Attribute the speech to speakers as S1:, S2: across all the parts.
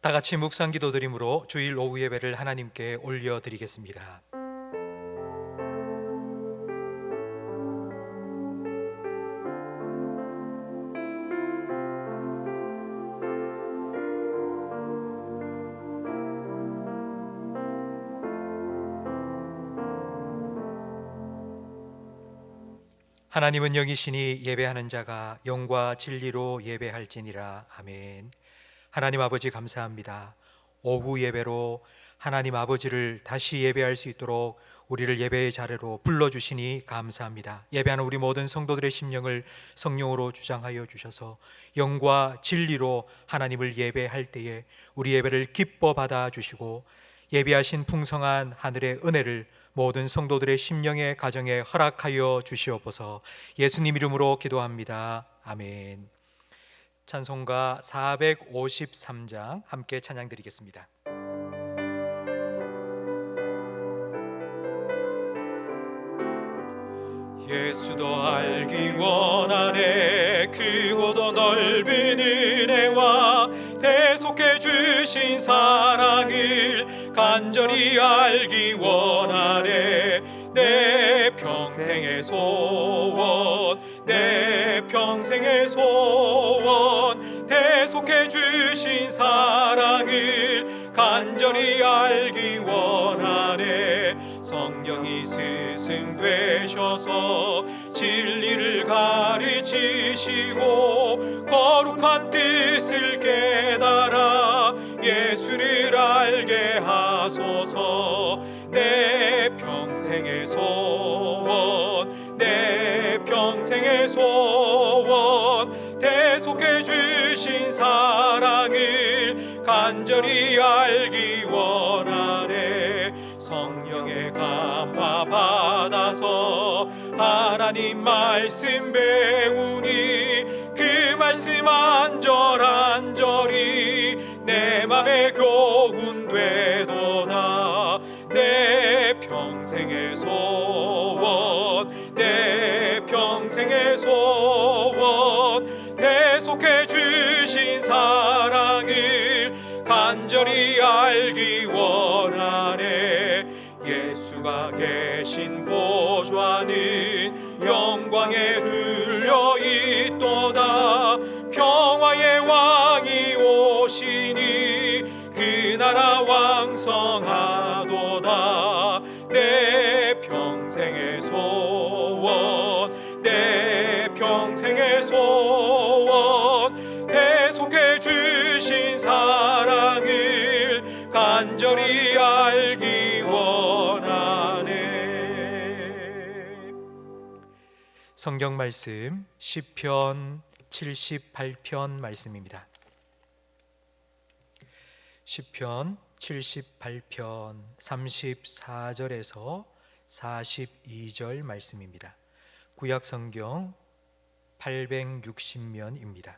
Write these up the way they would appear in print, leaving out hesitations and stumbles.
S1: 다 같이 묵상 기도드림으로 주일 오후 예배를 하나님께 올려드리겠습니다. 하나님은 영이시니 예배하는 자가 영과 진리로 예배할지니라. 아멘. 하나님 아버지 감사합니다. 오후 예배로 하나님 아버지를 다시 예배할 수 있도록 우리를 예배의 자리로 불러주시니 감사합니다. 예배하는 우리 모든 성도들의 심령을 성령으로 주장하여 주셔서 영과 진리로 하나님을 예배할 때에 우리 예배를 기뻐 받아 주시고 예비하신 풍성한 하늘의 은혜를 모든 성도들의 심령의 가정에 허락하여 주시옵소서. 예수님 이름으로 기도합니다. 아멘. 찬송가 453장 함께 찬양드리겠습니다. 예수도 알기 원하네. 크고도 넓은 은혜와 대속해 주신 사랑을 간절히 알기 원하네. 내 평생의 소원, 내 평생의 소원, 대속해 주신 사랑을 간절히 알기 원하네. 성령이 스승되셔서 진리를 가르치시고 거룩한 뜻을 깨달아 예수를 알게 하소서. 내 평생의 소원, 내 평생의 소원, 대속해 주신 사랑을 간절히 알기 원하네. 성령의 감화 받아서 하나님 말씀 배우니 그 말씀 안절안절히 내 맘에 교훈 되도다. 내 평생의 소원, 내 평생의 소원, 대속해 주신 사랑을 간절히 알기 원하네. 예수가 계신 보좌 안은 영광에 흘려 있도다. 평화의 왕이 오시니 그 나라 왕성하도다. 내 평생의 소원, 내 평생의 소원, 대속해 주신 사랑을 간절히 알기 원하네. 성경 말씀 시편 78편 말씀입니다. 시편 78편 34절에서 42절 말씀입니다. 구약 성경 860면입니다.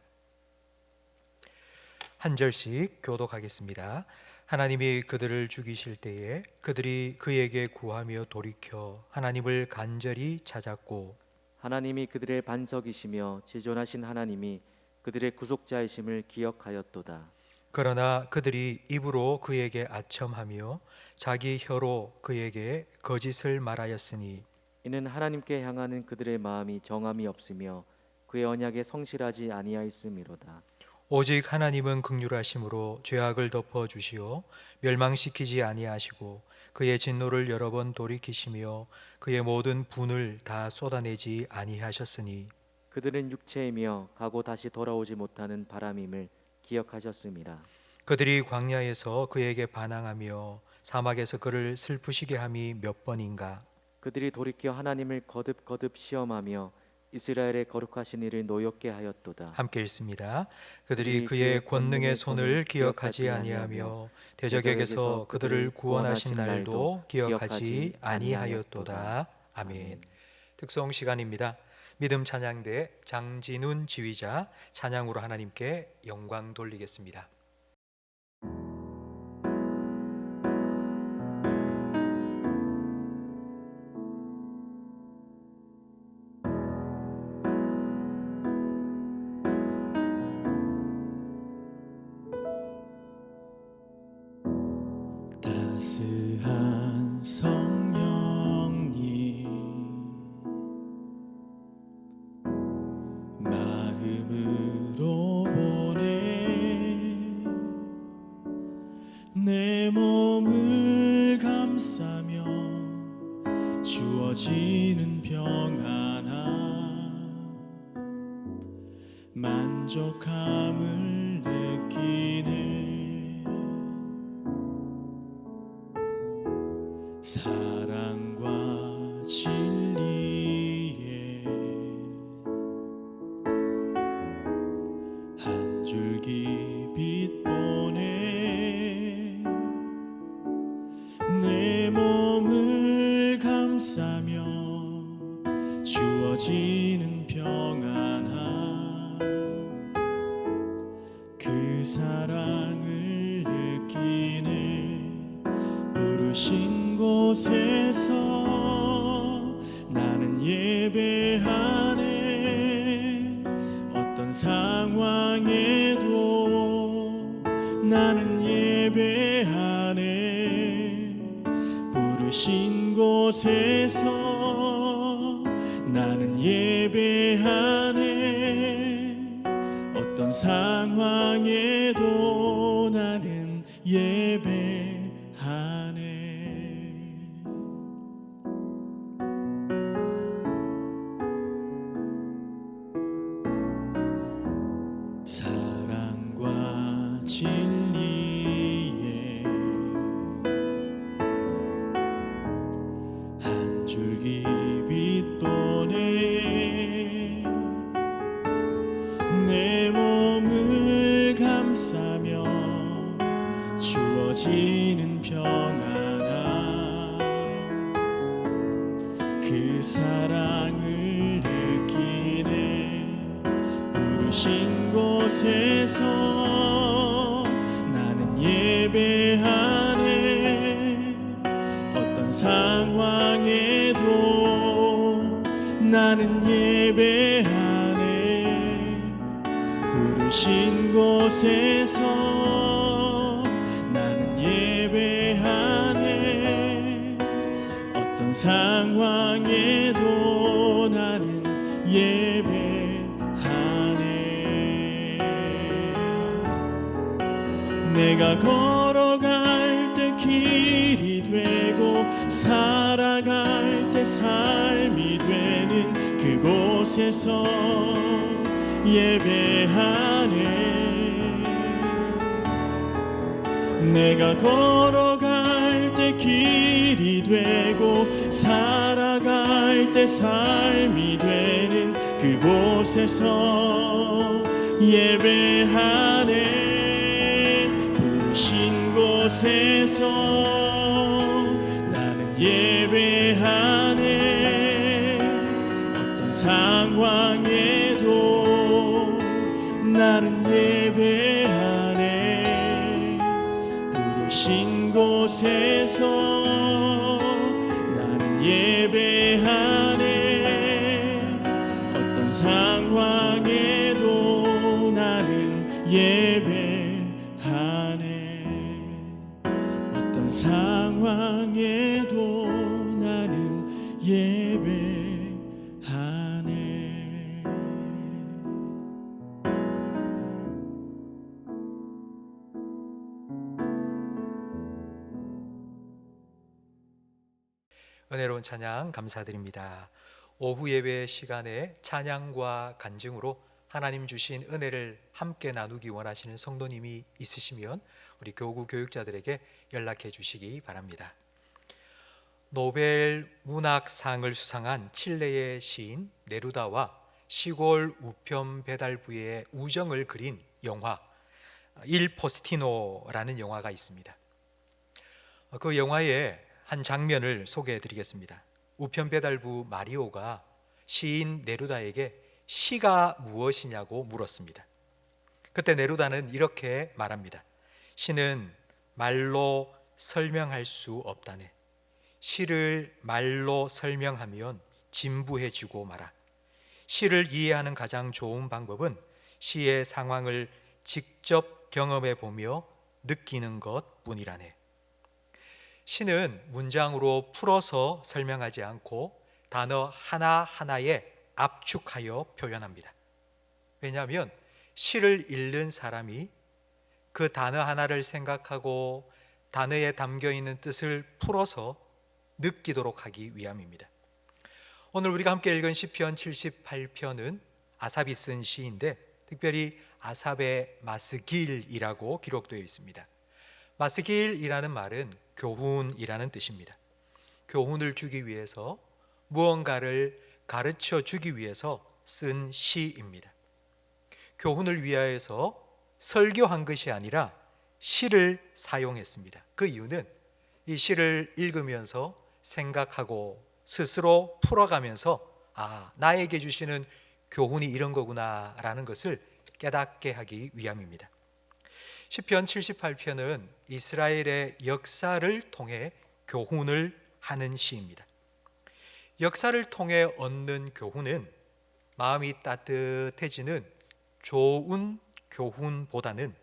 S1: 한 절씩 교독하겠습니다. 하나님이 그들을 죽이실 때에 그들이 그에게 구하며 돌이켜 하나님을 간절히 찾았고
S2: 하나님이 그들의 반석이시며 지존하신 하나님이 그들의 구속자이심을 기억하였도다.
S1: 그러나 그들이 입으로 그에게 아첨하며 자기 혀로 그에게 거짓을 말하였으니
S2: 이는 하나님께 향하는 그들의 마음이 정함이 없으며 그의 언약에 성실하지 아니하였음이로다.
S1: 오직 하나님은 긍휼하심으로 죄악을 덮어 주시어 멸망시키지 아니하시고 그의 진노를 여러 번 돌이키시며 그의 모든 분을 다 쏟아내지 아니하셨으니
S2: 그들은 육체이며 가고 다시 돌아오지 못하는 바람임을 기억하셨음이라.
S1: 그들이 광야에서 그에게 반항하며 사막에서 그를 슬프시게 함이 몇 번인가.
S2: 그들이 돌이켜 하나님을 거듭거듭 시험하며 이스라엘의 거룩하신 이를 노엽게 하였도다.
S1: 함께 읽습니다. 그들이 그의 권능의 손을 기억하지 아니하며 대적에게서 그들을 구원하신 날도 기억하지 아니하였도다. 아멘. 특송 시간입니다. 믿음 찬양대 장진훈 지휘자 찬양으로 하나님께 영광 돌리겠습니다.
S3: 따스한 성령님 마음으로 보내 내 몸을 감싸며 주어지는 평안함 만족함을 느끼네 사랑과 진리에 한 줄기 빛 보내 내 몸을 감싸며 주어지는 평안함 그 사랑을 느끼네 부르신 곳에서 나는 예배하네 어떤 상황에도 나는 예배하네 부르신 곳에서 나는 예배하네 어떤 상황에도 나는 예배하네 사랑과 진리에 한 줄기 빛 보내 내 몸을 감싸며 주어지는 평안함 그 사랑을 느끼네 부르신 곳에서 나는 예배하네 어떤 상황에도 나는 예배하네 부르신 곳에서 나는 예배하네 어떤 상황에도 나는 예배하네 내가 걸어갈 때 길이 되고 살아갈 때 삶이 되는 그곳에서 예배하네 내가 걸어갈 때 길이 되고 살아갈 때 삶이 되는 그곳에서 예배하네 부르신 곳에서 나는 예배하네 어떤 상황에도 나는 예배하네 부르신 곳에서 나는 예배하네 어떤 상황에도 나는 예배하네 어떤 상황에도 나는 예배하네
S1: 은혜로운 찬양 감사드립니다. 오후 예배 시간에 찬양과 간증으로 하나님 주신 은혜를 함께 나누기 원하시는 성도님이 있으시면 우리 교구 교육자들에게 연락해 주시기 바랍니다. 노벨 문학상을 수상한 칠레의 시인 네루다와 시골 우편 배달부의 우정을 그린 영화 일 포스티노라는 영화가 있습니다. 그 영화의 한 장면을 소개해 드리겠습니다. 우편 배달부 마리오가 시인 네루다에게 시가 무엇이냐고 물었습니다. 그때 네루다는 이렇게 말합니다. 시는 말로 설명할 수 없다네. 시를 말로 설명하면 진부해지고 마라. 시를 이해하는 가장 좋은 방법은 시의 상황을 직접 경험해 보며 느끼는 것 뿐이라네. 시는 문장으로 풀어서 설명하지 않고 단어 하나하나에 압축하여 표현합니다. 왜냐하면 시를 읽는 사람이 그 단어 하나를 생각하고 단어에 담겨 있는 뜻을 풀어서 느끼도록 하기 위함입니다. 오늘 우리가 함께 읽은 시편 78편은 아삽이 쓴 시인데 특별히 아삽의 마스길이라고 기록되어 있습니다. 마스길이라는 말은 교훈이라는 뜻입니다. 교훈을 주기 위해서 무언가를 가르쳐 주기 위해서 쓴 시입니다. 교훈을 위하여서 설교한 것이 아니라 시를 사용했습니다. 그 이유는 이 시를 읽으면서 생각하고 스스로 풀어가면서 나에게 주시는 교훈이 이런 거구나 라는 것을 깨닫게 하기 위함입니다. 시편 78편은 이스라엘의 역사를 통해 교훈을 하는 시입니다. 역사를 통해 얻는 교훈은 마음이 따뜻해지는 좋은 교훈보다는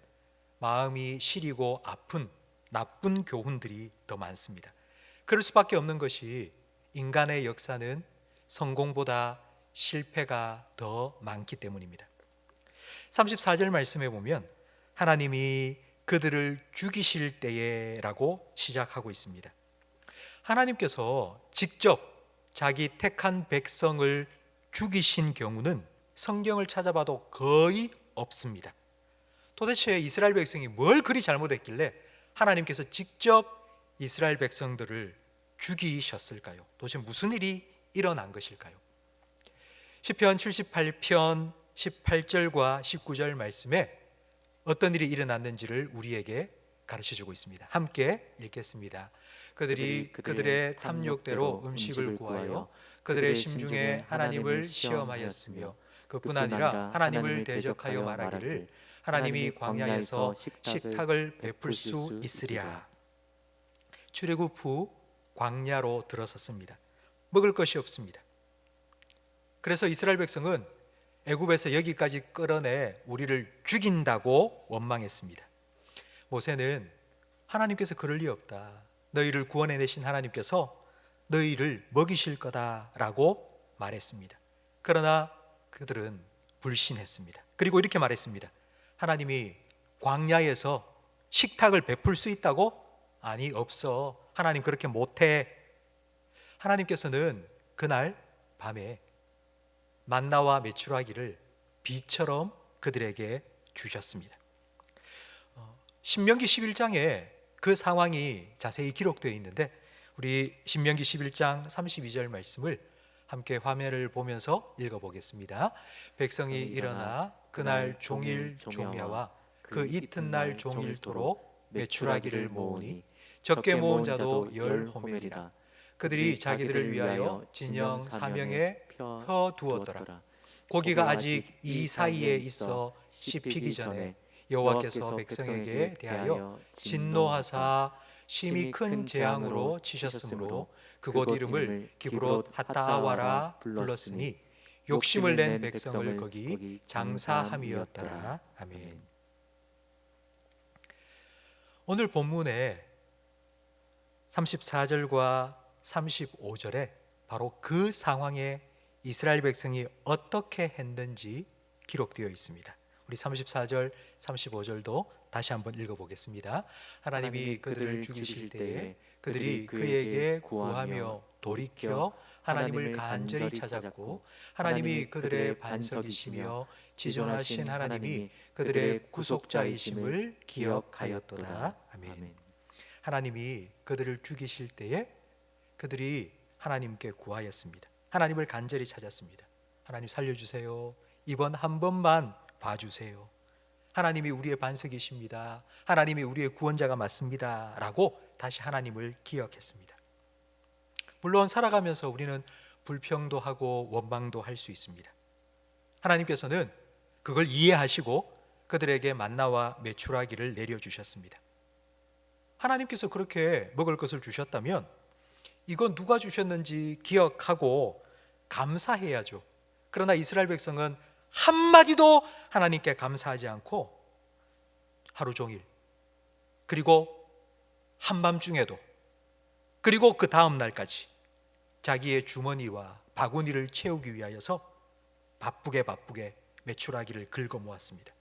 S1: 마음이 시리고 아픈 나쁜 교훈들이 더 많습니다. 그럴 수밖에 없는 것이 인간의 역사는 성공보다 실패가 더 많기 때문입니다. 34절 말씀에 보면 하나님이 그들을 죽이실 때에 라고 시작하고 있습니다. 하나님께서 직접 자기 택한 백성을 죽이신 경우는 성경을 찾아봐도 거의 없습니다. 도대체 이스라엘 백성이 뭘 그리 잘못했길래 하나님께서 직접 이스라엘 백성들을 죽이셨을까요? 도대체 무슨 일이 일어난 것일까요? 시편 78편 18절과 19절 말씀에 어떤 일이 일어났는지를 우리에게 가르쳐주고 있습니다. 함께 읽겠습니다. 그들이 그들의 탐욕대로 음식을 구하여 그들의 심중에 하나님을 시험하였으며 그뿐 아니라 하나님을 대적하여 말하기를 하나님이 광야에서 식탁을 베풀 수 있으랴. 출애굽 후 광야로 들어섰습니다. 먹을 것이 없습니다. 그래서 이스라엘 백성은 애굽에서 여기까지 끌어내 우리를 죽인다고 원망했습니다. 모세는 하나님께서 그럴 리 없다. 너희를 구원해내신 하나님께서 너희를 먹이실 거다라고 말했습니다. 그러나 그들은 불신했습니다. 그리고 이렇게 말했습니다. 하나님이 광야에서 식탁을 베풀 수 있다고? 아니, 없어. 하나님 그렇게 못해. 하나님께서는 그날 밤에 만나와 메추라기를 비처럼 그들에게 주셨습니다. 신명기 11장에 그 상황이 자세히 기록되어 있는데 우리 신명기 11장 32절 말씀을 함께 화면을 보면서 읽어보겠습니다. 백성이 일어나 그날 종일 종야와 그 이튿날 종일토록 메추라기를 모으니 적게 모은 자도 10호멜이라. 그들이 자기들을 위하여 진영 사명에 펴 두었더라. 고기가 아직 이 사이에 있어 씹히기 전에 여호와께서 백성에게 대하여 진노하사 심히 큰 재앙으로 치셨으므로 그곳 이름을 기브롯 핫다와라 불렀으니 욕심을 낸 백성을 거기 장사함이었더라. 아멘. 오늘 본문에 34절과 35절에 바로 그 상황에 이스라엘 백성이 어떻게 했는지 기록되어 있습니다. 우리 34절, 35절도 다시 한번 읽어보겠습니다. 하나님이 그들을 죽이실 때에 그들이 그에게 구하며 돌이켜 하나님을 간절히 찾았고 하나님이 그들의 반석이시며 지존하신 하나님이 그들의 구속자이심을 기억하였도다. 아멘. 하나님이 그들을 죽이실 때에 그들이 하나님께 구하였습니다. 하나님을 간절히 찾았습니다. 하나님 살려주세요. 이번 한 번만 봐주세요. 하나님이 우리의 반석이십니다. 하나님이 우리의 구원자가 맞습니다. 라고 다시 하나님을 기억했습니다. 물론 살아가면서 우리는 불평도 하고 원망도 할 수 있습니다. 하나님께서는 그걸 이해하시고 그들에게 만나와 메추라기를 내려주셨습니다. 하나님께서 그렇게 먹을 것을 주셨다면 이건 누가 주셨는지 기억하고 감사해야죠. 그러나 이스라엘 백성은 한마디도 하나님께 감사하지 않고 하루 종일 그리고 한밤중에도 그리고 그 다음 날까지 자기의 주머니와 바구니를 채우기 위하여서 바쁘게 매출하기를 긁어 모았습니다.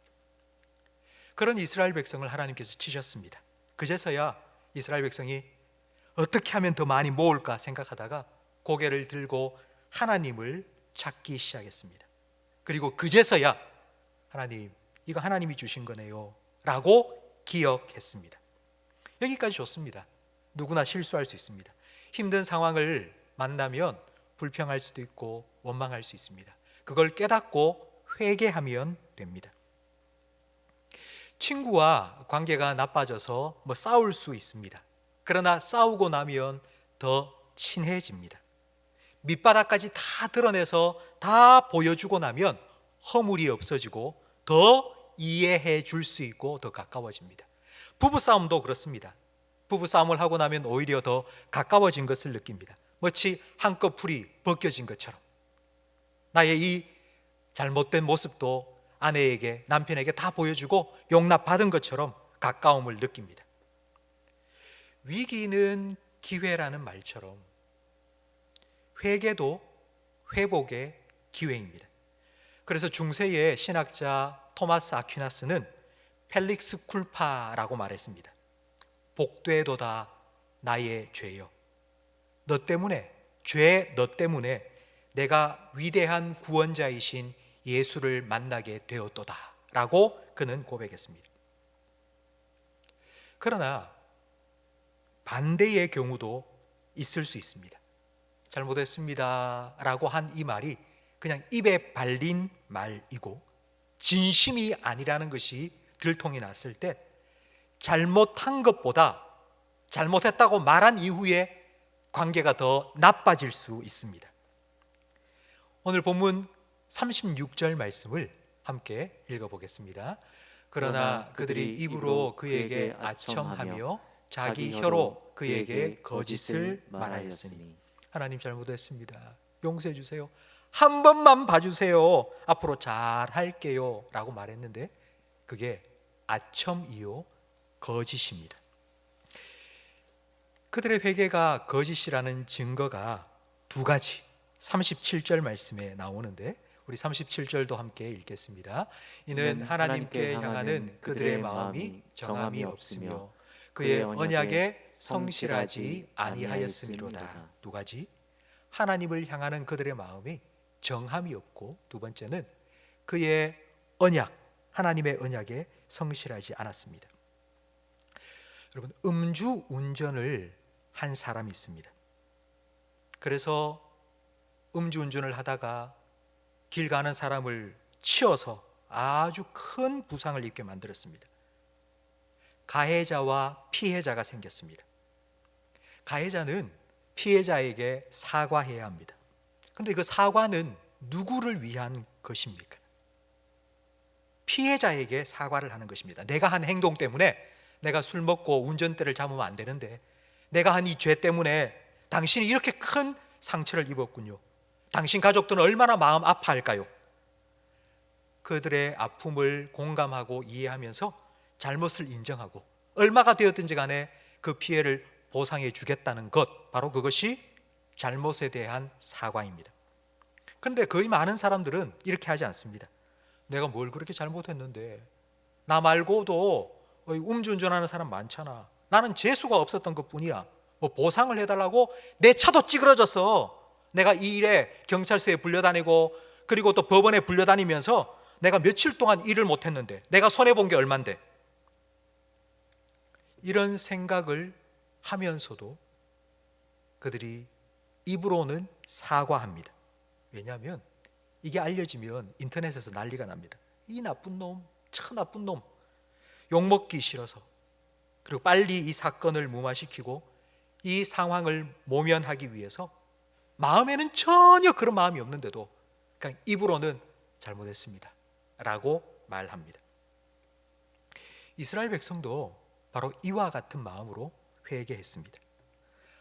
S1: 그런 이스라엘 백성을 하나님께서 치셨습니다. 그제서야 이스라엘 백성이 어떻게 하면 더 많이 모을까 생각하다가 고개를 들고 하나님을 찾기 시작했습니다. 그리고 그제서야 하나님, 이거 하나님이 주신 거네요 라고 기억했습니다. 여기까지 좋습니다. 누구나 실수할 수 있습니다. 힘든 상황을 만나면 불평할 수도 있고 원망할 수 있습니다. 그걸 깨닫고 회개하면 됩니다. 친구와 관계가 나빠져서 싸울 수 있습니다. 그러나 싸우고 나면 더 친해집니다. 밑바닥까지 다 드러내서 다 보여주고 나면 허물이 없어지고 더 이해해 줄 수 있고 더 가까워집니다. 부부싸움도 그렇습니다. 부부싸움을 하고 나면 오히려 더 가까워진 것을 느낍니다. 마치 한꺼풀이 벗겨진 것처럼 나의 이 잘못된 모습도 아내에게, 남편에게 다 보여주고 용납받은 것처럼 가까움을 느낍니다. 위기는 기회라는 말처럼 회개도 회복의 기회입니다. 그래서 중세의 신학자 토마스 아퀴나스는 펠릭스 쿨파라고 말했습니다. 복되도다 나의 죄여, 너 때문에 내가 위대한 구원자이신 예수를 만나게 되었도다 라고 그는 고백했습니다. 그러나 반대의 경우도 있을 수 있습니다. 잘못했습니다 라고 한 이 말이 그냥 입에 발린 말이고 진심이 아니라는 것이 들통이 났을 때 잘못한 것보다 잘못했다고 말한 이후에 관계가 더 나빠질 수 있습니다. 오늘 본문 36절 말씀을 함께 읽어보겠습니다. 그러나 그들이 입으로 그에게 아첨하며 자기 혀로 그에게 거짓을 말하였으니. 하나님 잘못했습니다. 용서해 주세요. 한 번만 봐주세요. 앞으로 잘 할게요 라고 말했는데 그게 아첨이요 거짓입니다. 그들의 회개가 거짓이라는 증거가 두 가지 37절 말씀에 나오는데 우리 37절도 함께 읽겠습니다. 이는 하나님께 향하는 그들의 마음이 정함이 없으며 그의 언약에 성실하지 아니하였음이로다. 두 가지, 하나님을 향하는 그들의 마음이 정함이 없고, 두 번째는 그의 언약, 하나님의 언약에 성실하지 않았습니다. 여러분, 음주 운전을 한 사람이 있습니다. 그래서 음주 운전을 하다가 길 가는 사람을 치어서 아주 큰 부상을 입게 만들었습니다. 가해자와 피해자가 생겼습니다. 가해자는 피해자에게 사과해야 합니다. 그런데 그 사과는 누구를 위한 것입니까? 피해자에게 사과를 하는 것입니다. 내가 한 행동 때문에, 내가 술 먹고 운전대를 잡으면 안 되는데 내가 한 이 죄 때문에 당신이 이렇게 큰 상처를 입었군요. 당신 가족들은 얼마나 마음 아파할까요? 그들의 아픔을 공감하고 이해하면서 잘못을 인정하고 얼마가 되었든지 간에 그 피해를 보상해 주겠다는 것, 바로 그것이 잘못에 대한 사과입니다. 그런데 거의 많은 사람들은 이렇게 하지 않습니다. 내가 뭘 그렇게 잘못했는데, 나 말고도 음주운전하는 사람 많잖아. 나는 재수가 없었던 것뿐이야. 뭐 보상을 해달라고 내 차도 찌그러졌어. 내가 이 일에 경찰서에 불려다니고 그리고 또 법원에 불려다니면서 내가 며칠 동안 일을 못했는데 내가 손해본 게 얼만데. 이런 생각을 하면서도 그들이 입으로는 사과합니다. 왜냐하면 이게 알려지면 인터넷에서 난리가 납니다. 이 나쁜 놈, 참 나쁜 놈, 욕먹기 싫어서, 그리고 빨리 이 사건을 무마시키고 이 상황을 모면하기 위해서 마음에는 전혀 그런 마음이 없는데도 그냥 입으로는 잘못했습니다 라고 말합니다. 이스라엘 백성도 바로 이와 같은 마음으로 회개했습니다.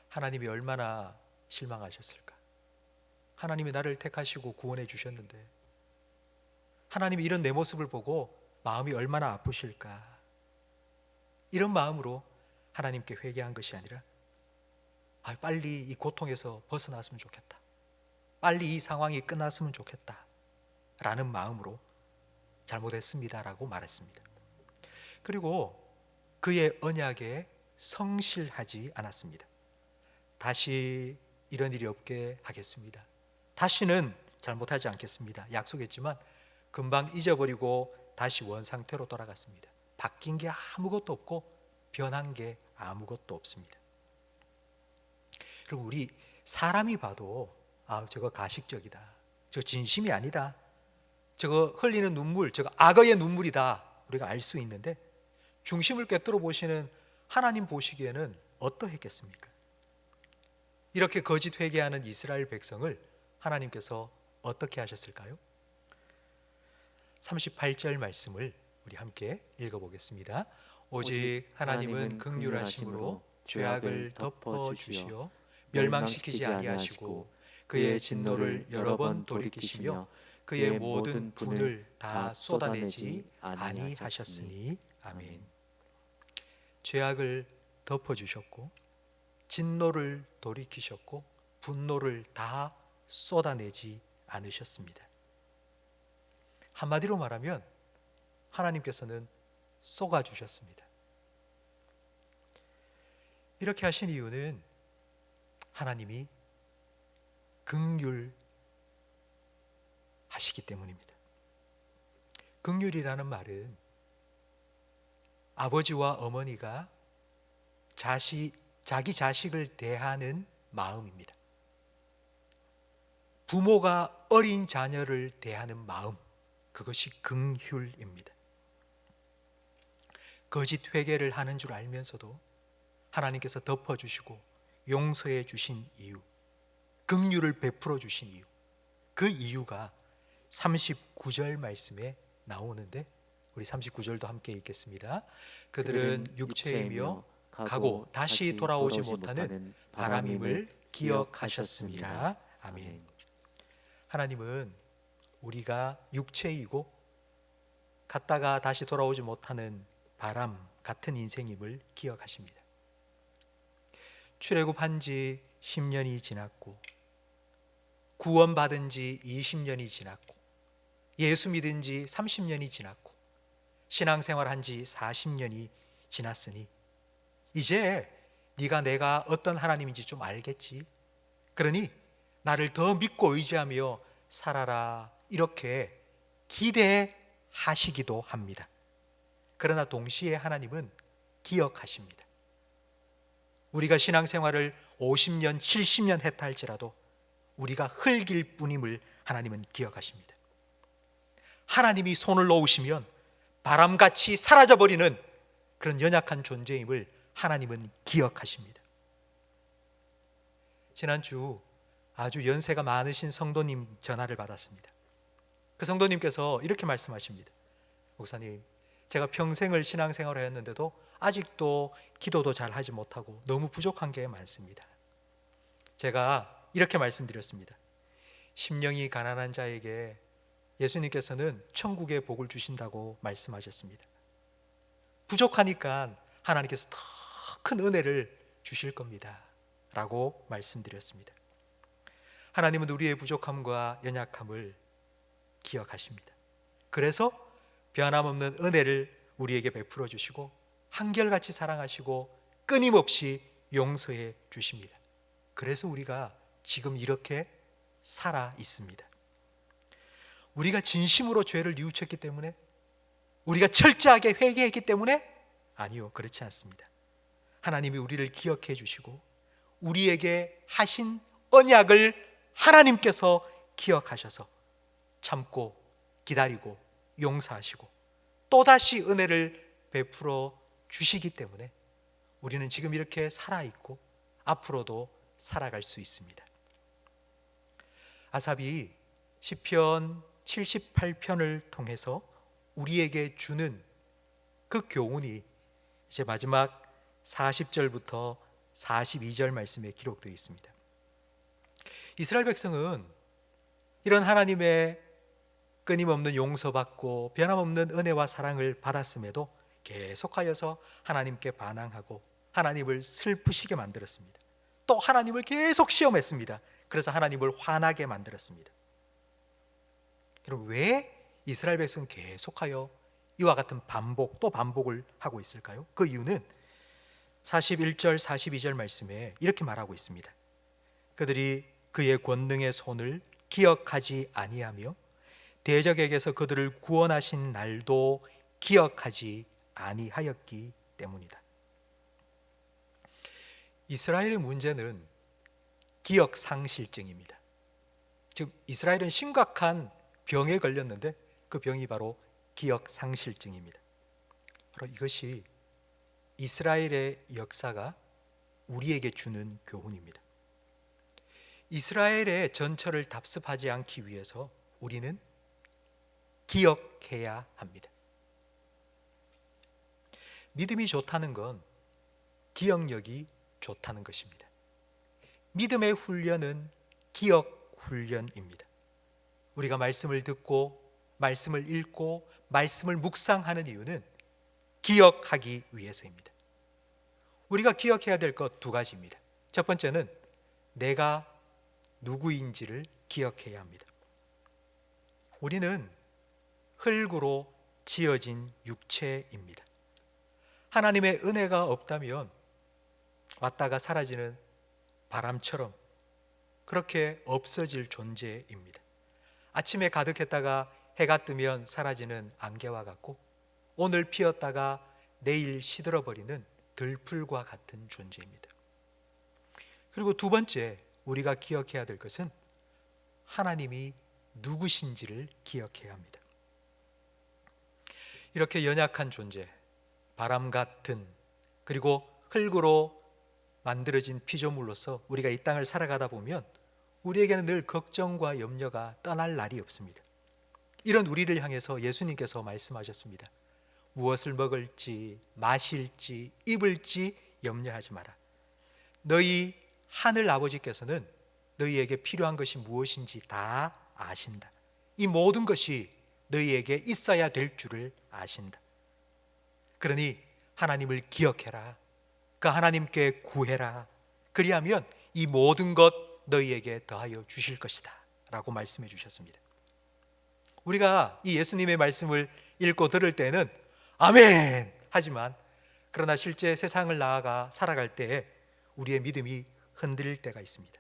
S1: 하나님이 얼마나 실망하셨을까? 하나님이 나를 택하시고 구원해 주셨는데 하나님이 이런 내 모습을 보고 마음이 얼마나 아프실까? 이런 마음으로 하나님께 회개한 것이 아니라 빨리 이 고통에서 벗어났으면 좋겠다, 빨리 이 상황이 끝났으면 좋겠다 라는 마음으로 잘못했습니다라고 말했습니다. 그리고 그의 언약에 성실하지 않았습니다. 다시 이런 일이 없게 하겠습니다, 다시는 잘못하지 않겠습니다 약속했지만 금방 잊어버리고 다시 원상태로 돌아갔습니다. 바뀐 게 아무것도 없고 변한 게 아무것도 없습니다. 그리고 우리 사람이 봐도 저거 가식적이다, 저거 진심이 아니다, 저거 흘리는 눈물, 저거 악어의 눈물이다 우리가 알 수 있는데, 중심을 꿰뚫어 보시는 하나님 보시기에는 어떠했겠습니까? 이렇게 거짓 회개하는 이스라엘 백성을 하나님께서 어떻게 하셨을까요? 38절 말씀을 우리 함께 읽어보겠습니다. 오직 하나님은 긍휼하심으로 죄악을 덮어주시어 멸망시키지 아니하시고 그의 진노를 여러 번 돌이키시며 그의 모든 분을 다 쏟아내지 아니하셨으니 아멘. 죄악을 덮어주셨고 진노를 돌이키셨고 분노를 다 쏟아내지 않으셨습니다. 한마디로 말하면 하나님께서는 쏘아주셨습니다. 이렇게 하신 이유는 하나님이 긍휼하시기 때문입니다. 긍휼이라는 말은 아버지와 어머니가 자기 자식을 대하는 마음입니다. 부모가 어린 자녀를 대하는 마음, 그것이 긍휼입니다. 거짓 회개를 하는 줄 알면서도 하나님께서 덮어주시고 용서해 주신 이유, 긍휼을 베풀어 주신 이유, 그 이유가 39절 말씀에 나오는데 우리 39절도 함께 읽겠습니다. 그들은 육체이며 가고 다시 돌아오지 못하는 바람임을 기억하셨습니다. 아멘. 하나님은 우리가 육체이고 갔다가 다시 돌아오지 못하는 바람 같은 인생임을 기억하십니다. 출애굽한 지 10년이 지났고 구원받은 지 20년이 지났고 예수 믿은 지 30년이 지났고 신앙생활한 지 40년이 지났으니 이제 네가 내가 어떤 하나님인지 좀 알겠지. 그러니 나를 더 믿고 의지하며 살아라, 이렇게 기대하시기도 합니다. 그러나 동시에 하나님은 기억하십니다. 우리가 신앙생활을 50년, 70년 했다 할지라도 우리가 흙일 뿐임을 하나님은 기억하십니다. 하나님이 손을 놓으시면 바람같이 사라져버리는 그런 연약한 존재임을 하나님은 기억하십니다. 지난주 아주 연세가 많으신 성도님 전화를 받았습니다. 그 성도님께서 이렇게 말씀하십니다. 목사님, 제가 평생을 신앙생활을 했는데도 아직도 기도도 잘 하지 못하고 너무 부족한 게 많습니다. 제가 이렇게 말씀드렸습니다. 심령이 가난한 자에게 예수님께서는 천국의 복을 주신다고 말씀하셨습니다. 부족하니까 하나님께서 더 큰 은혜를 주실 겁니다 라고 말씀드렸습니다. 하나님은 우리의 부족함과 연약함을 기억하십니다. 그래서 변함없는 은혜를 우리에게 베풀어 주시고 한결같이 사랑하시고 끊임없이 용서해 주십니다. 그래서 우리가 지금 이렇게 살아 있습니다. 우리가 진심으로 죄를 뉘우쳤기 때문에, 우리가 철저하게 회개했기 때문에? 아니요, 그렇지 않습니다. 하나님이 우리를 기억해 주시고 우리에게 하신 언약을 하나님께서 기억하셔서 참고 기다리고 용서하시고 또다시 은혜를 베풀어 주시기 때문에 우리는 지금 이렇게 살아있고 앞으로도 살아갈 수 있습니다. 아삽이 시편 78편을 통해서 우리에게 주는 그 교훈이 이제 마지막 40절부터 42절 말씀에 기록되어 있습니다. 이스라엘 백성은 이런 하나님의 끊임없는 용서받고 변함없는 은혜와 사랑을 받았음에도 계속하여서 하나님께 반항하고 하나님을 슬프시게 만들었습니다. 또 하나님을 계속 시험했습니다. 그래서 하나님을 화나게 만들었습니다. 여러분, 왜 이스라엘 백성은 계속하여 이와 같은 반복 또 반복을 하고 있을까요? 그 이유는 41절 42절 말씀에 이렇게 말하고 있습니다. 그들이 그의 권능의 손을 기억하지 아니하며 대적에게서 그들을 구원하신 날도 기억하지 아니하였기 때문이다. 이스라엘의 문제는 기억 상실증입니다. 즉 이스라엘은 심각한 병에 걸렸는데 그 병이 바로 기억 상실증입니다. 바로 이것이 이스라엘의 역사가 우리에게 주는 교훈입니다. 이스라엘의 전철을 답습하지 않기 위해서 우리는 기억해야 합니다. 믿음이 좋다는 건 기억력이 좋다는 것입니다. 믿음의 훈련은 기억 훈련입니다. 우리가 말씀을 듣고 말씀을 읽고 말씀을 묵상하는 이유는 기억하기 위해서입니다. 우리가 기억해야 될 것 두 가지입니다. 첫 번째는 내가 누구인지를 기억해야 합니다. 우리는 흙으로 지어진 육체입니다. 하나님의 은혜가 없다면 왔다가 사라지는 바람처럼 그렇게 없어질 존재입니다. 아침에 가득했다가 해가 뜨면 사라지는 안개와 같고 오늘 피었다가 내일 시들어버리는 들풀과 같은 존재입니다. 그리고 두 번째 우리가 기억해야 될 것은 하나님이 누구신지를 기억해야 합니다. 이렇게 연약한 존재, 바람 같은 그리고 흙으로 만들어진 피조물로서 우리가 이 땅을 살아가다 보면 우리에게는 늘 걱정과 염려가 떠날 날이 없습니다. 이런 우리를 향해서 예수님께서 말씀하셨습니다. 무엇을 먹을지 마실지 입을지 염려하지 마라. 너희 하늘 아버지께서는 너희에게 필요한 것이 무엇인지 다 아신다. 이 모든 것이 너희에게 있어야 될 줄을 아신다. 그러니 하나님을 기억해라. 그 하나님께 구해라. 그리하면 이 모든 것 너희에게 더하여 주실 것이다 라고 말씀해 주셨습니다. 우리가 이 예수님의 말씀을 읽고 들을 때는 아멘 하지만 그러나 실제 세상을 나아가 살아갈 때에 우리의 믿음이 흔들릴 때가 있습니다.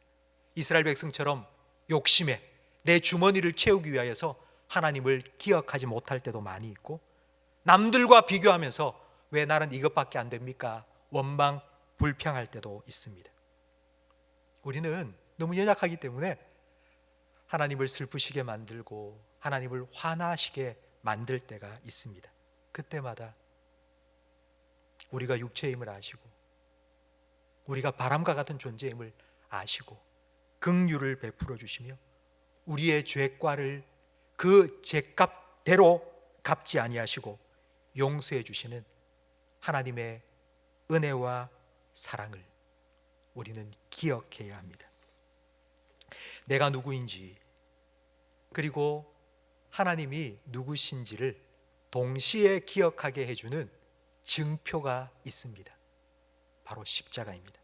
S1: 이스라엘 백성처럼 욕심에 내 주머니를 채우기 위하여서 하나님을 기억하지 못할 때도 많이 있고 남들과 비교하면서 왜 나는 이것밖에 안 됩니까? 원망, 불평할 때도 있습니다. 우리는 너무 연약하기 때문에 하나님을 슬프시게 만들고 하나님을 화나시게 만들 때가 있습니다. 그때마다 우리가 육체임을 아시고 우리가 바람과 같은 존재임을 아시고 긍휼을 베풀어 주시며 우리의 죄과를 그 죄값대로 갚지 아니하시고 용서해 주시는 하나님의 은혜와 사랑을 우리는 기억해야 합니다. 내가 누구인지 그리고 하나님이 누구신지를 동시에 기억하게 해주는 증표가 있습니다. 바로 십자가입니다.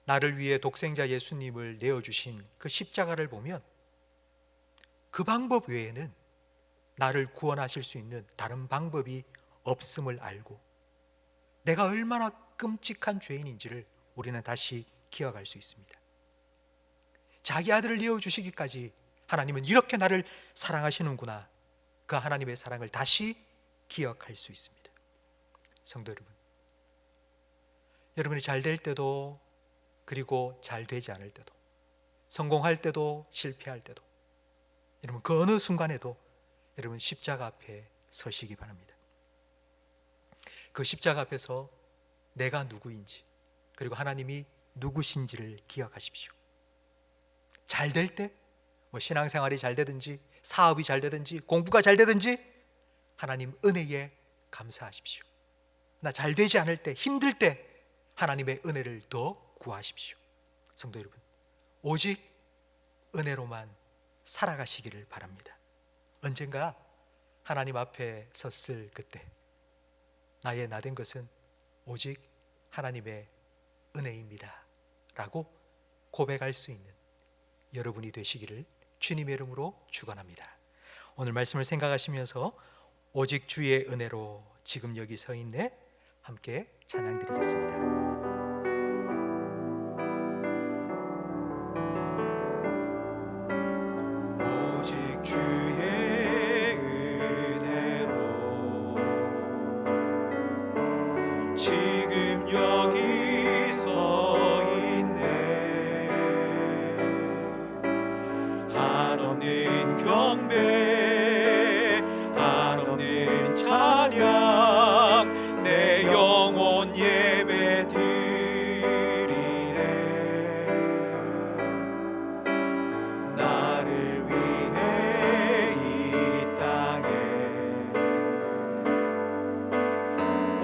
S1: 나를 위해 독생자 예수님을 내어주신 그 십자가를 보면 그 방법 외에는 나를 구원하실 수 있는 다른 방법이 없음을 알고 내가 얼마나 끔찍한 죄인인지를 우리는 다시 기억할 수 있습니다. 자기 아들을 내어주시기까지 하나님은 이렇게 나를 사랑하시는구나. 그 하나님의 사랑을 다시 기억할 수 있습니다. 성도 여러분, 여러분이 잘 될 때도 그리고 잘 되지 않을 때도 성공할 때도 실패할 때도 여러분 그 어느 순간에도 여러분 십자가 앞에 서시기 바랍니다. 그 십자가 앞에서 내가 누구인지 그리고 하나님이 누구신지를 기억하십시오. 잘 될 때 신앙생활이 잘 되든지 사업이 잘 되든지 공부가 잘 되든지 하나님 은혜에 감사하십시오. 나 잘 되지 않을 때 힘들 때 하나님의 은혜를 더 구하십시오. 성도 여러분, 오직 은혜로만 살아가시기를 바랍니다. 언젠가 하나님 앞에 섰을 그때 나의 나 된 것은 오직 하나님의 은혜입니다 라고 고백할 수 있는 여러분이 되시기를 주님의 이름으로 축원합니다. 오늘 말씀을 생각하시면서 오직 주의 은혜로 지금 여기 서 있네 함께 찬양 드리겠습니다. 오직 주의 은혜로 지금 여기 서 있네. 한없는 경배 한없는 찬양 내 영혼 예배 드리네. 나를 위해 이 땅에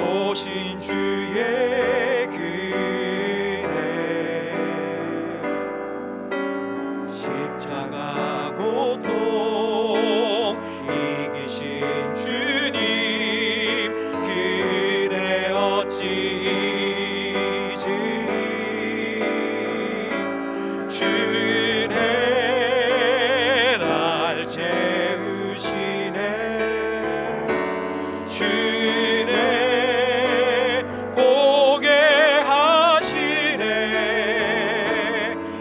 S1: 오신 주의 그네 십자가 고통 이기신 주님 그네 어찌 잊으리. 주네 날 채우시네. 주네 보게 하시네.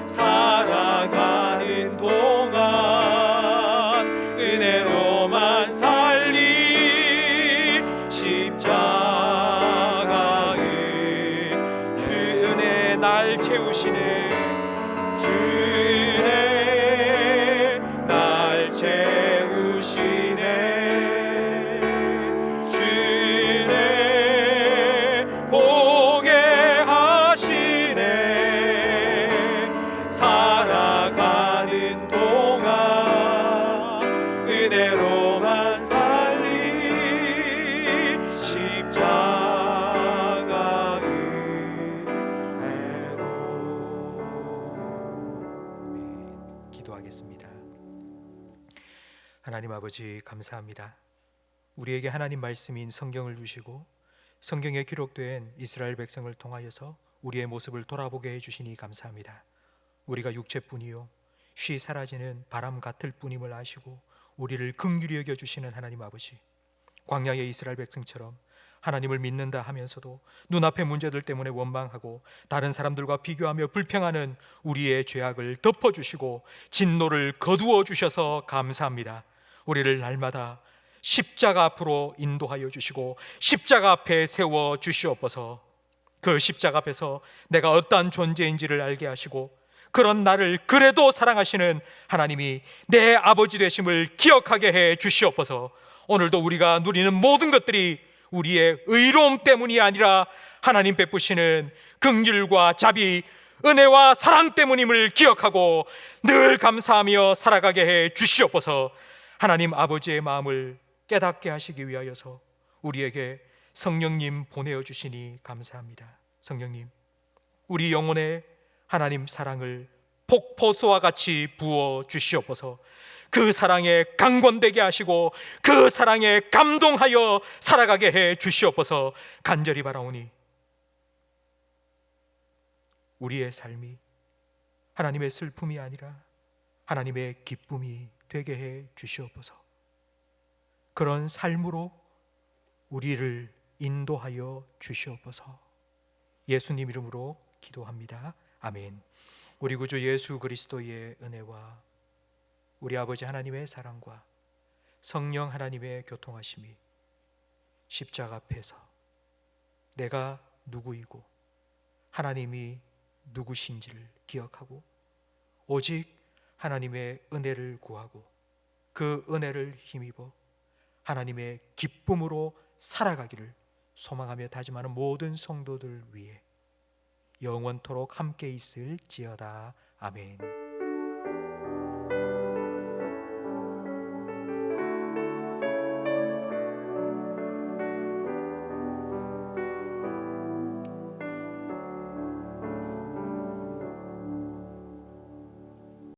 S1: 살아가는 동안 은혜로만 살리. 십자가의 주 은혜 날 채우시네. 주네 날 채우시네. 주네 보게 하시네. 살아가는 동안 은혜로만 살리. 십자가 은혜로. 기도하겠습니다. 하나님 아버지 감사합니다. 우리에게 하나님 말씀인 성경을 주시고 성경에 기록된 이스라엘 백성을 통하여서 우리의 모습을 돌아보게 해주시니 감사합니다. 우리가 육체뿐이요 쉬 사라지는 바람 같을 뿐임을 아시고 우리를 긍휼히 여겨주시는 하나님 아버지, 광야의 이스라엘 백성처럼 하나님을 믿는다 하면서도 눈앞의 문제들 때문에 원망하고 다른 사람들과 비교하며 불평하는 우리의 죄악을 덮어주시고 진노를 거두어 주셔서 감사합니다. 우리를 날마다 십자가 앞으로 인도하여 주시고 십자가 앞에 세워 주시옵소서. 그 십자가 앞에서 내가 어떠한 존재인지를 알게 하시고 그런 나를 그래도 사랑하시는 하나님이 내 아버지 되심을 기억하게 해 주시옵소서. 오늘도 우리가 누리는 모든 것들이 우리의 의로움 때문이 아니라 하나님 베푸시는 긍휼과 자비, 은혜와 사랑 때문임을 기억하고 늘 감사하며 살아가게 해 주시옵소서. 하나님 아버지의 마음을 깨닫게 하시기 위하여서 우리에게 성령님 보내어 주시니 감사합니다. 성령님, 우리 영혼에 하나님 사랑을 폭포수와 같이 부어 주시옵소서. 그 사랑에 강권되게 하시고 그 사랑에 감동하여 살아가게 해 주시옵소서. 간절히 바라오니 우리의 삶이 하나님의 슬픔이 아니라 하나님의 기쁨이 되게 해 주시옵소서. 그런 삶으로 우리를 인도하여 주시옵소서. 예수님 이름으로 기도합니다. 아멘. 우리 구주 예수 그리스도의 은혜와 우리 아버지 하나님의 사랑과 성령 하나님의 교통하심이 십자가 앞에서 내가 누구이고 하나님이 누구신지를 기억하고 오직 하나님의 은혜를 구하고 그 은혜를 힘입어 하나님의 기쁨으로 살아가기를 소망하며 다짐하는 모든 성도들 위해 영원토록 함께 있을지어다. 아멘.